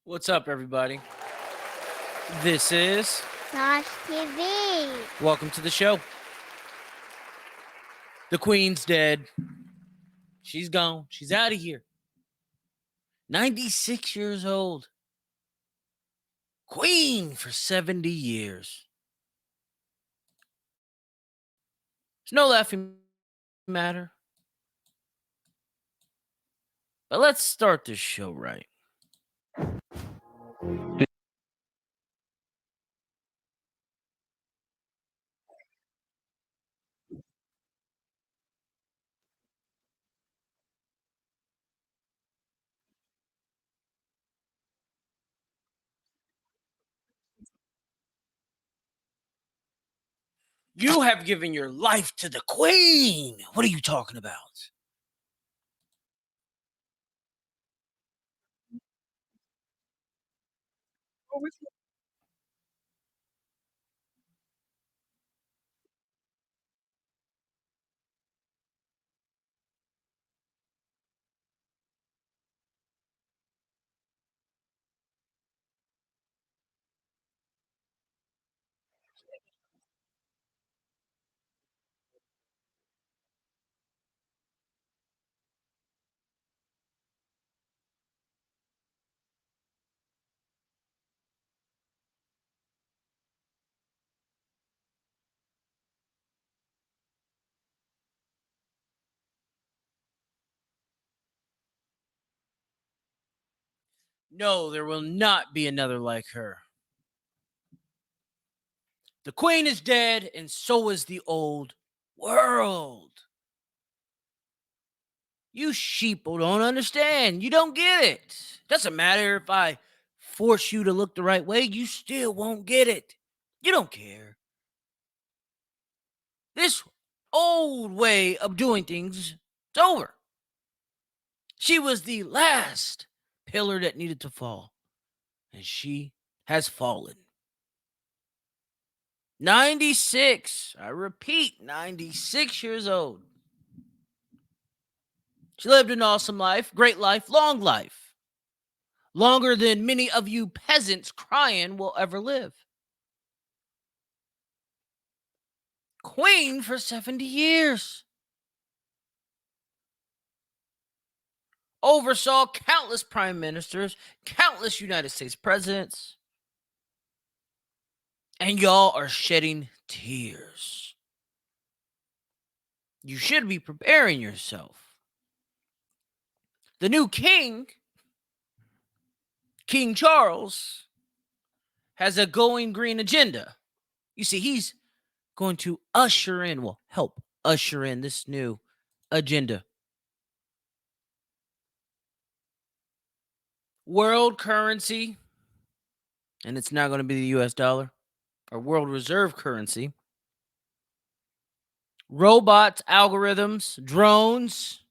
What's up, everybody? This is TaijhTV. welcome to the show. The Queen's dead. She's gone. She's out of here. 96 years old. Queen for 70 years. It's no laughing matter. But let's start this show right. You have given your life to the Queen. What are you talking about? No, there will not be another like her. The Queen is dead, and so is the old world. You sheeple don't understand. You don't get it. Doesn't matter if I force you to look the right way, you still won't get it. You don't care. This old way of doing things, it's over. She was the last pillar that needed to fall, and she has fallen. 96, I repeat, 96 years old. She lived an awesome life, great life, long life. Longer than many of you peasants crying will ever live. Queen for 70 years. Oversaw countless prime ministers, countless United States presidents. And y'all are shedding tears. You should be preparing yourself. The new king, King Charles, has a going green agenda. You see, he's going to usher in, well, help usher in this new agenda. World currency, and it's not going to be the US dollar, or world reserve currency. Robots, algorithms, drones,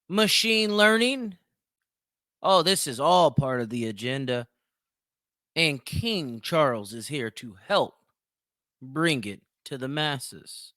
machine learning. Oh, this is all part of the agenda. And King Charles is here to help bring it to the masses.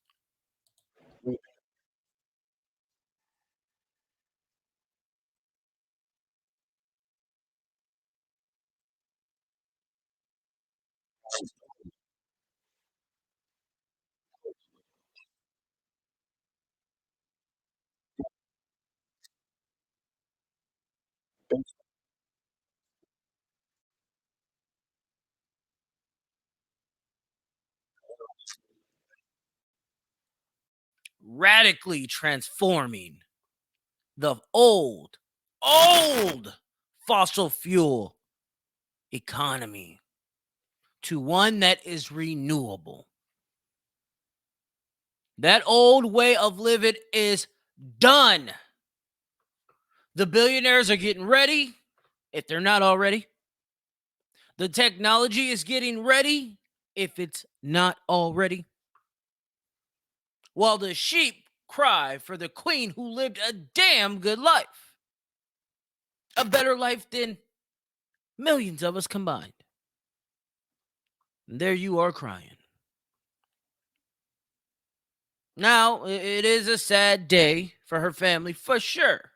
Radically transforming the old fossil fuel economy to one that is renewable. That old way of living is done. The billionaires are getting ready, if they're not already. The technology is getting ready, if it's not already. While the sheep cry for the queen who lived a damn good life. A better life than millions of us combined. And there you are crying. Now, it is a sad day for her family, for sure.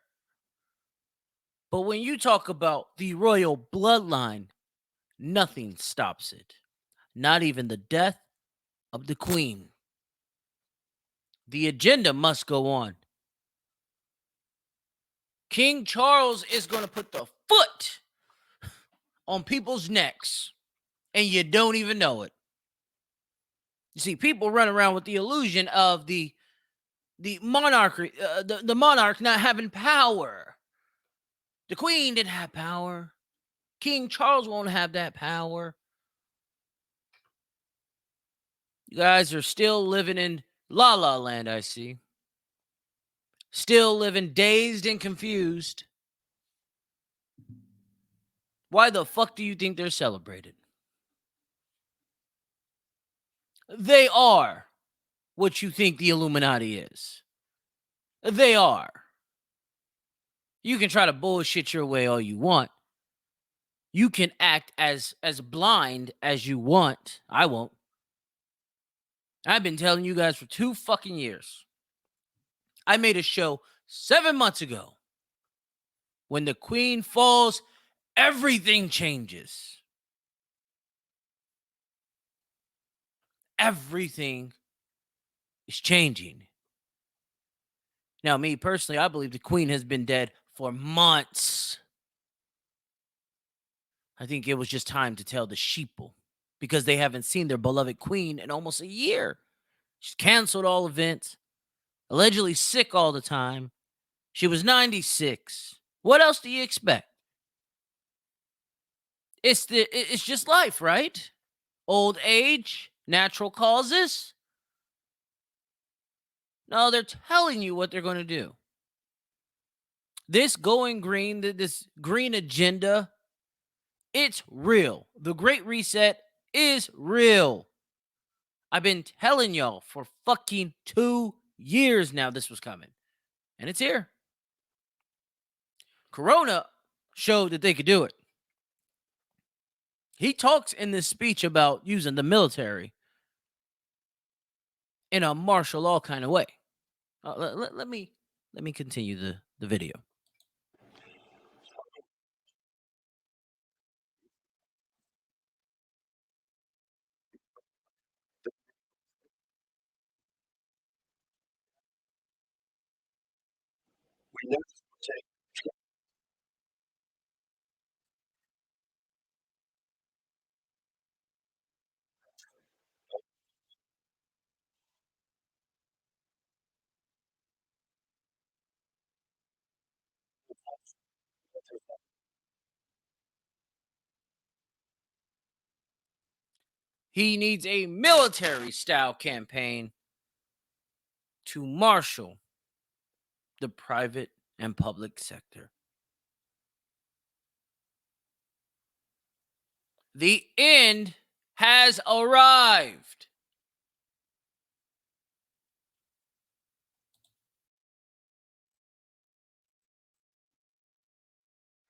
But when you talk about the royal bloodline, nothing stops it. Not even the death of the queen. The agenda must go on. King Charles is going to put the foot on people's necks, and you don't even know it. You see, people run around with the illusion of the monarchy, the monarch not having power. The queen didn't have power. King Charles won't have that power. You guys are still living in La La Land, I see. Still living dazed and confused. Why the fuck do you think they're celebrated? They are what you think the Illuminati is. They are. You can try to bullshit your way all you want. You can act as blind as you want. I won't. I've been telling you guys for 2 fucking years. I made a show 7 months ago. When the queen falls, everything changes. Everything is changing. Now, me personally, I believe the queen has been dead for months. I think it was just time to tell the sheeple because they haven't seen their beloved queen in almost a year. She's canceled all events, allegedly sick all the time. She was 96. What else do you expect? It's just life, right? Old age, natural causes. No, they're telling you what they're going to do. This going green, this green agenda, it's real. The Great Reset is real. I've been telling y'all for fucking 2 years now this was coming. And it's here. Corona showed that they could do it. He talks in this speech about using the military in a martial law kind of way. Let me continue the video. He needs a military style campaign to marshal the private and public sector. The end has arrived.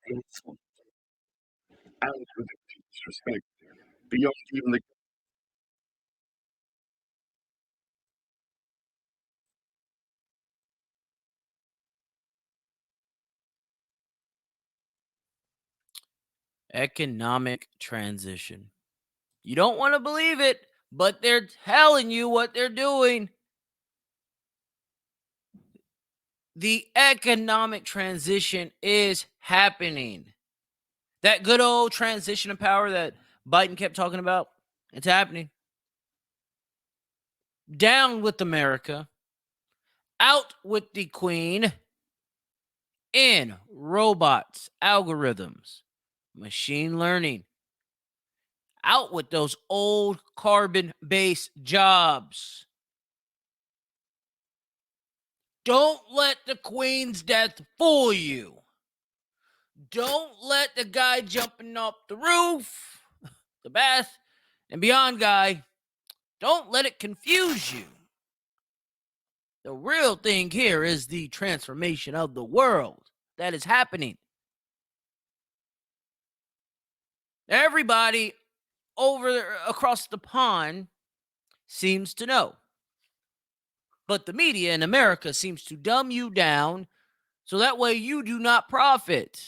And with the deepest respect, beyond even the Economic transition. You don't want to believe it, but they're telling you what they're doing. The economic transition is happening. That good old transition of power that Biden kept talking about, it's happening. Down with America. Out with the queen. In robots, algorithms, machine learning. Out with those old carbon-based jobs. Don't let the queen's death fool you. Don't let the guy jumping off the roof, the bath, and beyond guy, don't let it confuse you. The real thing here is the transformation of the world that is happening. Everybody across the pond seems to know. But the media in America seems to dumb you down so that way you do not profit.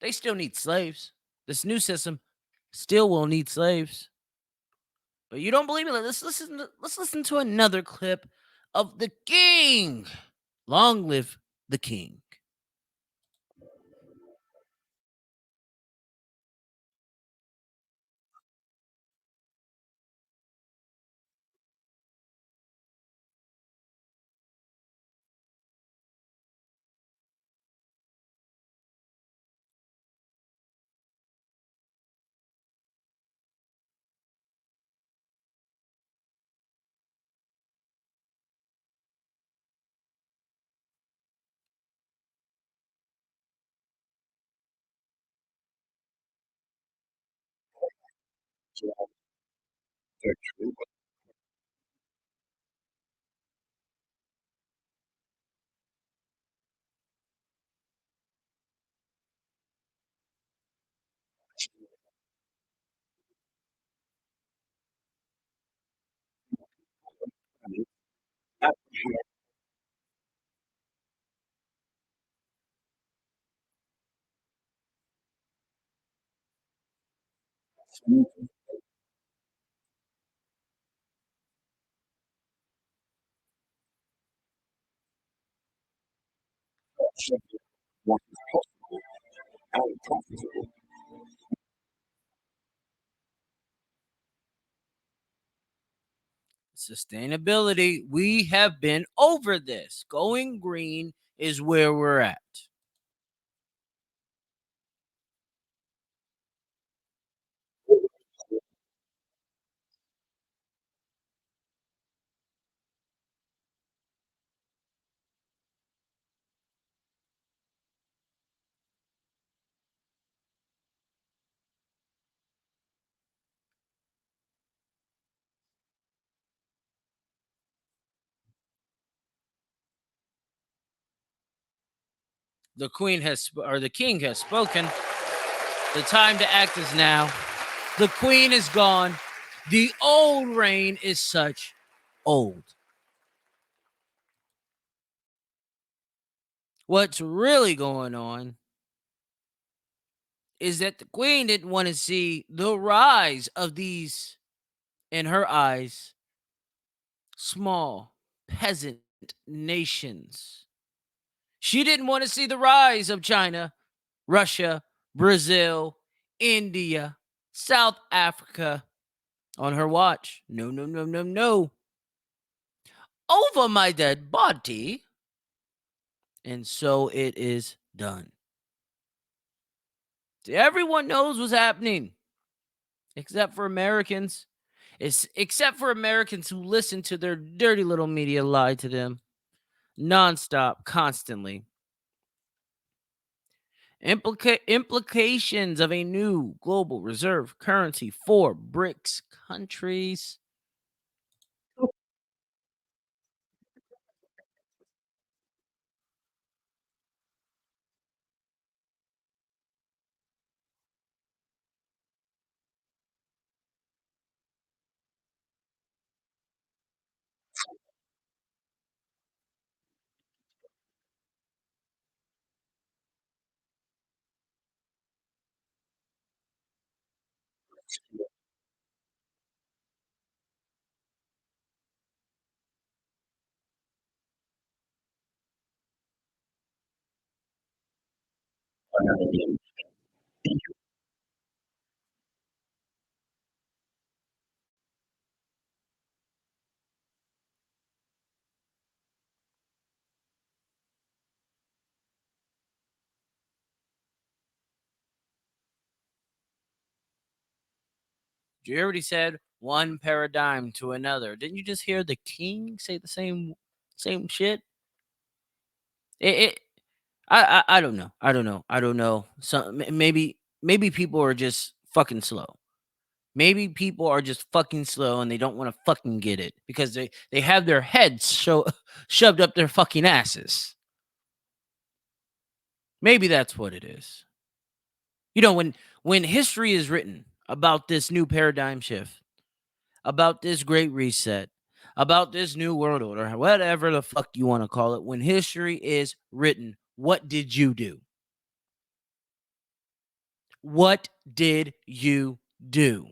They still need slaves. This new system still will need slaves. But you don't believe me? Let's listen to another clip of the king. Long live the king. So actually, but I mean, that has what is possible and profitable. Sustainability, we have been over this. Going green is where we're at. The queen has, or the king has spoken. The time to act is now. The queen is gone. The old reign is such old. What's really going on is that the queen didn't want to see the rise of these, in her eyes, small peasant nations. She didn't want to see the rise of China, Russia, Brazil, India, South Africa on her watch. No, no, no, no, no. Over my dead body. And so it is done. Everyone knows what's happening, except for Americans. It's except for Americans who listen to their dirty little media lie to them nonstop, constantly. Implications of a new global reserve currency for BRICS countries. You already said one paradigm to another. Didn't you just hear the king say the same shit? It I don't know. I don't know. I don't know. Maybe people are just fucking slow. Maybe people are just fucking slow and they don't want to fucking get it because they have their heads shoved up their fucking asses. Maybe that's what it is. You know, when history is written about this new paradigm shift, about this great reset, about this new world order, whatever the fuck you want to call it, when history is written, what did you do? What did you do?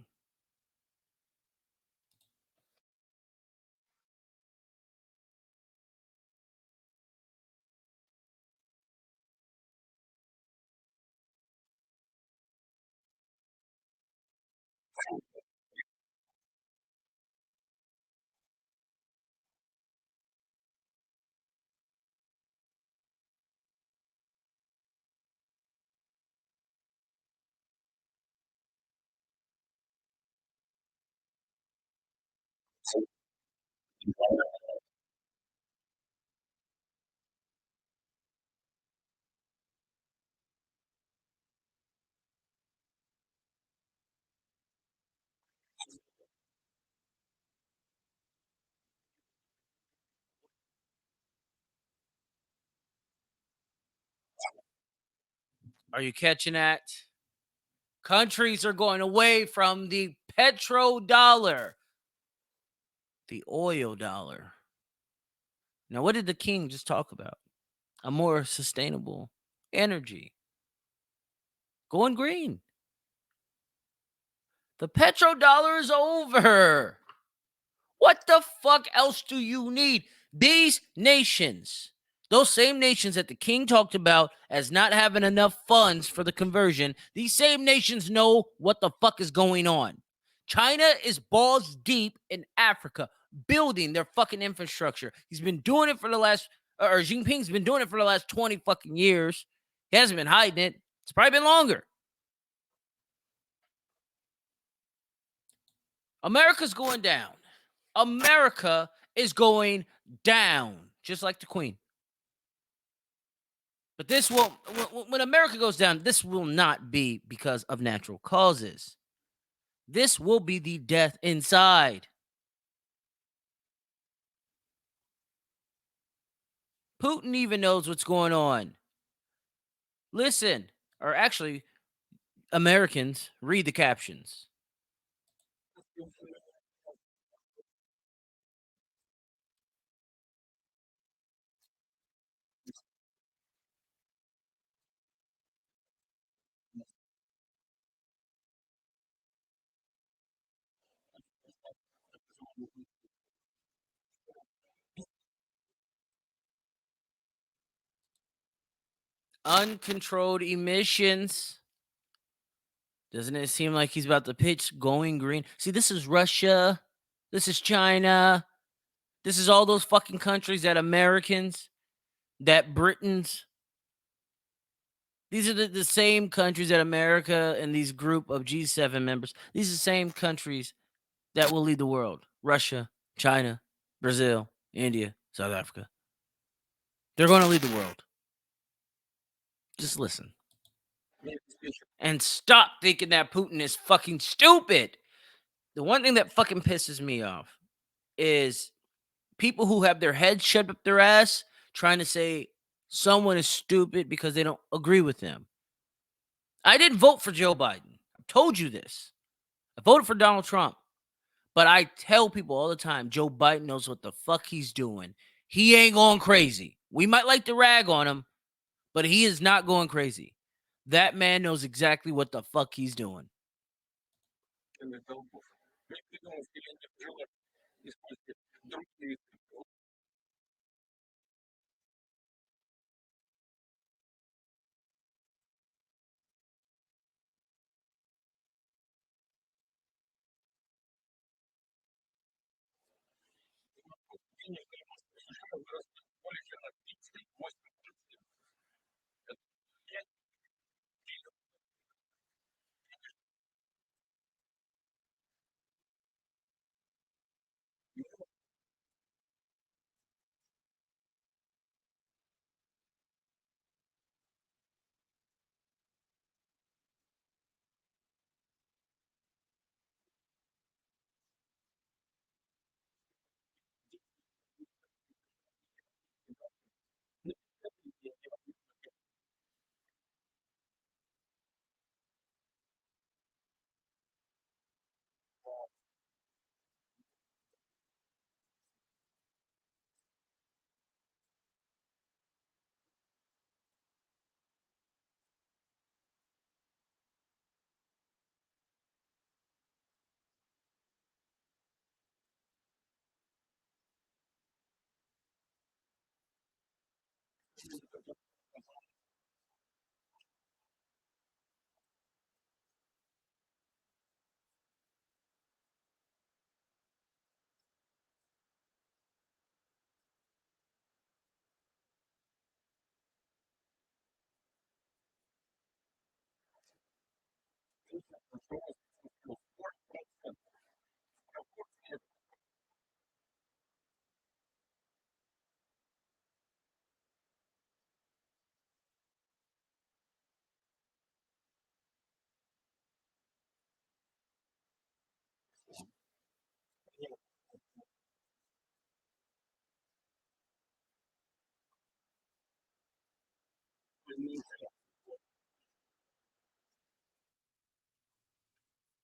Are you catching that? Countries are going away from the petrodollar, the oil dollar. Now, what did the king just talk about? A more sustainable energy. Going green. The petrodollar is over. What the fuck else do you need? These nations, those same nations that the king talked about as not having enough funds for the conversion, these same nations know what the fuck is going on. China is balls deep in Africa, building their fucking infrastructure. He's been doing it for the last, or Jinping's been doing it for the last 20 fucking years. He hasn't been hiding it. It's probably been longer. America's going down. America is going down, just like the Queen. But this will, when America goes down, this will not be because of natural causes. This will be the death inside. Putin even knows what's going on. Listen, or actually, Americans, read the captions. Uncontrolled emissions. Doesn't it seem like he's about to pitch going green? See, this is Russia. This is China. This is all those fucking countries that Americans, that Britons, these are the same countries that America and these group of G7 members, these are the same countries that will lead the world. Russia, China, Brazil, India, South Africa. They're going to lead the world. Just listen. And stop thinking that Putin is fucking stupid. The one thing that fucking pisses me off is people who have their heads shoved up their ass trying to say someone is stupid because they don't agree with them. I didn't vote for Joe Biden. I told you this. I voted for Donald Trump. But I tell people all the time, Joe Biden knows what the fuck he's doing. He ain't going crazy. We might like to rag on him, but he is not going crazy. That man knows exactly what the fuck he's doing.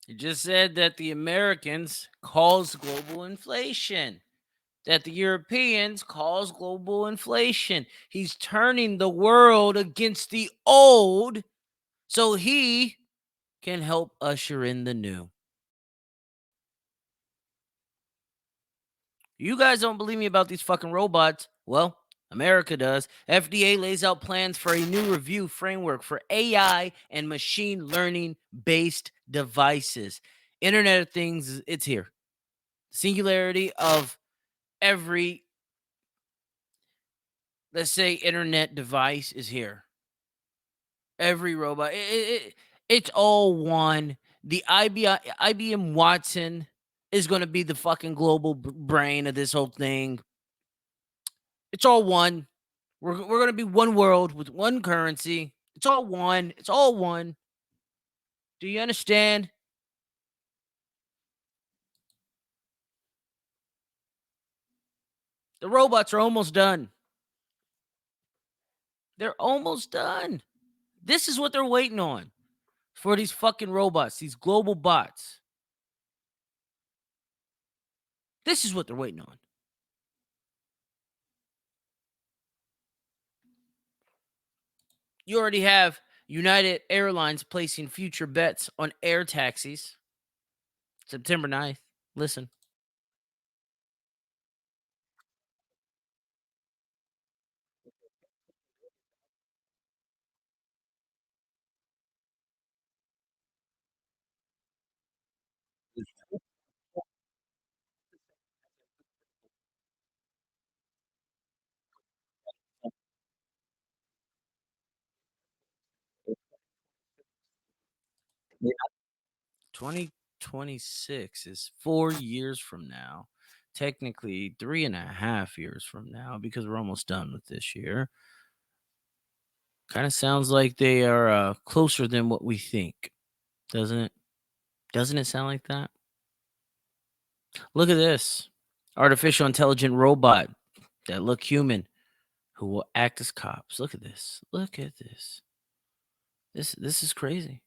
He just said that the Americans caused global inflation, that the Europeans caused global inflation. He's turning the world against the old so he can help usher in the new. You guys don't believe me about these fucking robots? Well, America does. FDA lays out plans for a new review framework for AI and machine learning based devices. Internet of Things, it's here. Singularity of every, let's say, internet device is here. Every robot. It's all one. The IBM Watson is going to be the fucking global brain of this whole thing. It's all one. We're going to be one world with one currency. It's all one. It's all one. Do you understand? The robots are almost done. They're almost done. This is what they're waiting on for these fucking robots, these global bots. This is what they're waiting on. You already have United Airlines placing future bets on air taxis. September 9th. Listen. Yeah. 2026 is 4 years from now. Technically, 3.5 years from now, because we're almost done with this year. Kind of sounds like they are closer than what we think, doesn't it? Doesn't it sound like that? Look at this artificial intelligent robot that look human who will act as cops. Look at this. Look at this. This is crazy.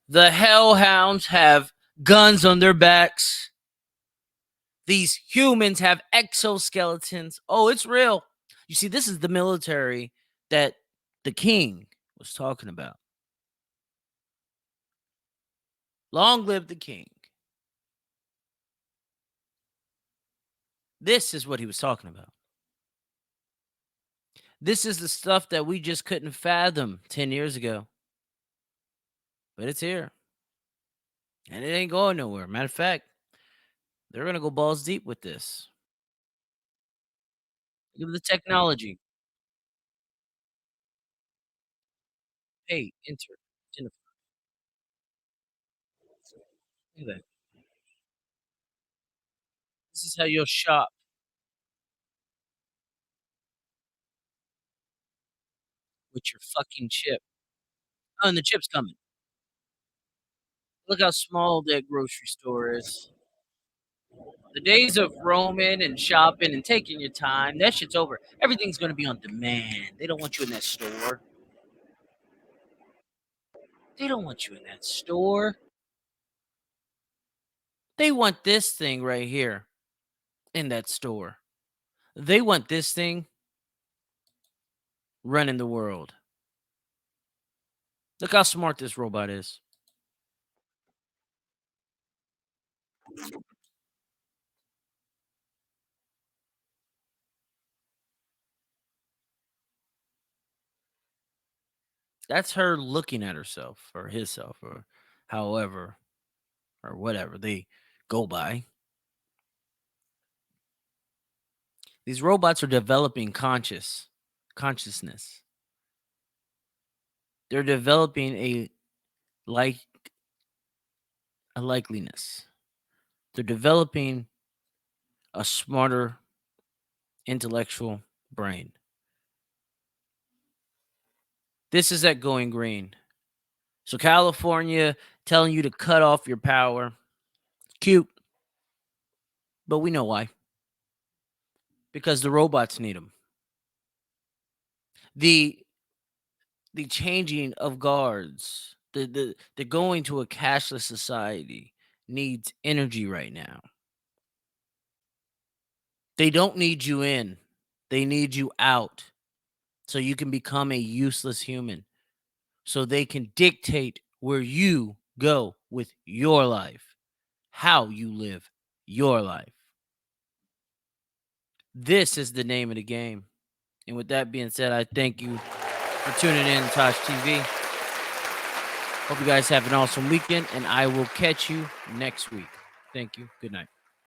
The hellhounds have guns on their backs. These humans have exoskeletons. Oh, it's real. You see, this is the military that the king was talking about. Long live the king. This is what he was talking about. This is the stuff that we just couldn't fathom 10 years ago. But it's here. And it ain't going nowhere. Matter of fact, they're going to go balls deep with this. Look at the technology. Hey, enter. Identify. Look at that. This is how you'll shop with your fucking chip. Oh, and the chip's coming. Look how small that grocery store is. The days of roaming and shopping and taking your time, that shit's over. Everything's going to be on demand. They don't want you in that store. They don't want you in that store. They want this thing right here in that store. They want this thing running the world. Look how smart this robot is. That's her looking at herself or himself or however or whatever they go by. These robots are developing conscious consciousness. They're developing a likeliness. They're developing a smarter intellectual brain. This is that going green. So California telling you to cut off your power. Cute. But we know why. Because the robots need them. The changing of guards, the going to a cashless society needs energy right now. They don't need you in. They need you out so you can become a useless human. So they can dictate where you go with your life, how you live your life. This is the name of the game. And with that being said, I thank you for tuning in to TaijhTV. Hope you guys have an awesome weekend, and I will catch you next week. Thank you. Good night.